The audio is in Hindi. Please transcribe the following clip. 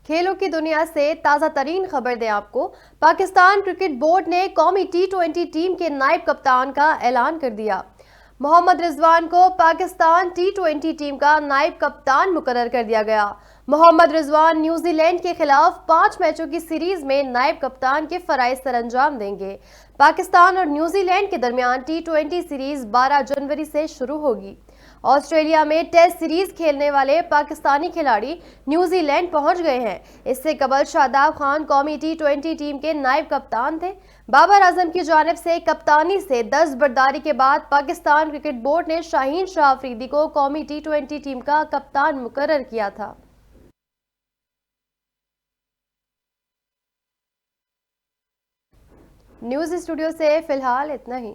खेलों की दुनिया से ताज़ा तरीन खबर दें आपको। पाकिस्तान क्रिकेट बोर्ड ने कौमी टी20 टीम के नायब कप्तान का ऐलान कर दिया। मोहम्मद रिजवान को पाकिस्तान टी20 टीम का नायब कप्तान मुकर्रर कर दिया गया। मोहम्मद रिजवान न्यूजीलैंड के खिलाफ 5 मैचों की सीरीज में नायब कप्तान के फराइज सरअंजाम देंगे। पाकिस्तान और न्यूजीलैंड के दरमियान टी20 सीरीज 12 जनवरी से शुरू होगी। ऑस्ट्रेलिया में टेस्ट सीरीज खेलने वाले पाकिस्तानी खिलाड़ी न्यूजीलैंड पहुंच गए हैं। इससे कबल शादाब खान कौमी टी20 टीम के नायब कप्तान थे। बाबर आजम की जानिब से कप्तानी से दस्तबरदारी के बाद पाकिस्तान क्रिकेट बोर्ड ने शाहीन शाह अफरीदी को कौमी टी20 टीम का कप्तान मुकर्रर किया था। न्यूज़ स्टूडियो से फिलहाल इतना ही।